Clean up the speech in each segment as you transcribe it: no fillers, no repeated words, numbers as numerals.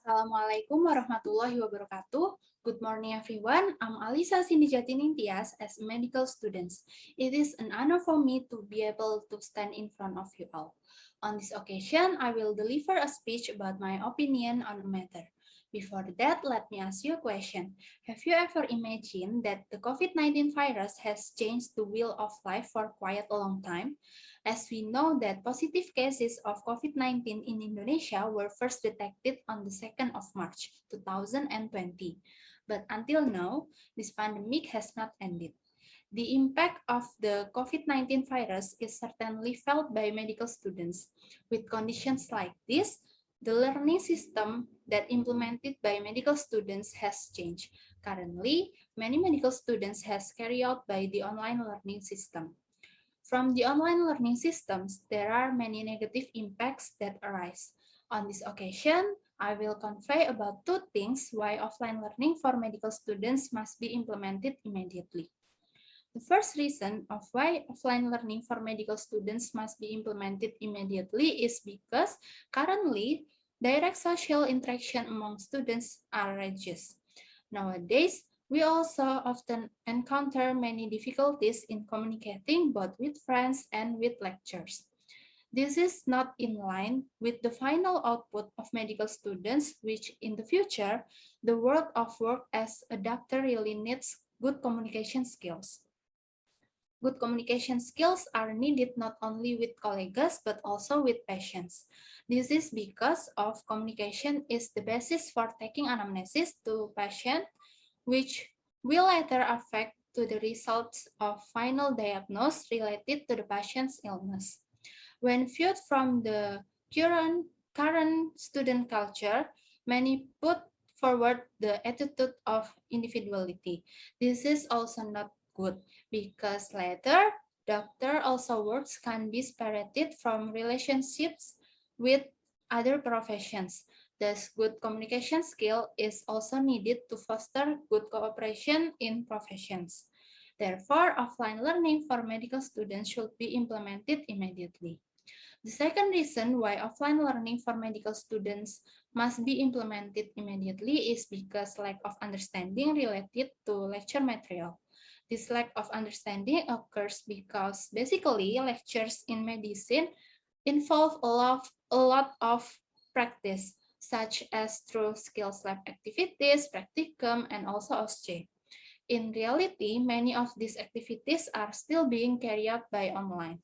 Assalamualaikum warahmatullahi wabarakatuh. Good morning, everyone. I'm Alisa Sindijati Nintias as a medical student. It is an honor for me to be able to stand in front of you all. On this occasion, I will deliver a speech about my opinion on a matter. Before that, let me ask you a question. Have you ever imagined that the COVID-19 virus has changed the wheel of life for quite a long time? As we know that positive cases of COVID-19 in Indonesia were first detected on the 2nd of March 2020. But until now, this pandemic has not ended. The impact of the COVID-19 virus is certainly felt by medical students. With conditions like this, the learning system that implemented by medical students has changed. Currently, many medical students has carried out by the online learning system. From the online learning systems, there are many negative impacts that arise. On this occasion, I will convey about two things why offline learning for medical students must be implemented immediately. The first reason of why offline learning for medical students must be implemented immediately is because currently direct social interaction among students are reduced. Nowadays, we also often encounter many difficulties in communicating both with friends and with lecturers. This is not in line with the final output of medical students, which in the future, the world of work as a doctor really needs good communication skills. Good communication skills are needed not only with colleagues, but also with patients. This is because of communication is the basis for taking anamnesis to patient, which will later affect to the results of final diagnosis related to the patient's illness. When viewed from the current student culture, many put forward the attitude of individuality. This is also not good because later, doctor also works can be separated from relationships with other professions. Thus, good communication skill is also needed to foster good cooperation in professions. Therefore, offline learning for medical students should be implemented immediately. The second reason why offline learning for medical students must be implemented immediately is because lack of understanding related to lecture material. This lack of understanding occurs because basically lectures in medicine involve a lot of practice, such as through skills lab activities, practicum, and also OSCE. In reality, many of these activities are still being carried out by online.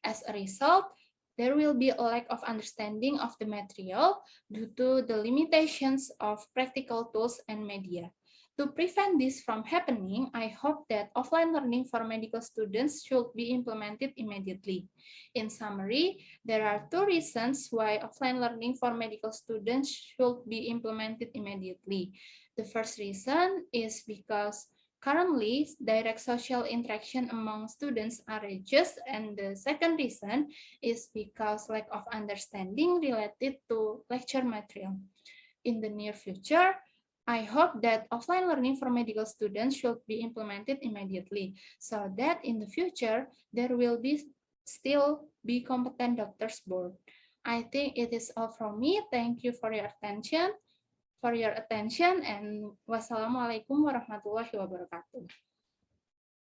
As a result, there will be a lack of understanding of the material due to the limitations of practical tools and media. To prevent this from happening, I hope that offline learning for medical students should be implemented immediately. In summary, there are two reasons why offline learning for medical students should be implemented immediately. The first reason is because currently, direct social interaction among students are reduced, and the second reason is because lack of understanding related to lecture material. In the near future, I hope that offline learning for medical students should be implemented immediately, so that in the future, there will still be competent doctors board. I think it is all from me. Thank you for your attention and wassalamualaikum warahmatullahi wabarakatuh.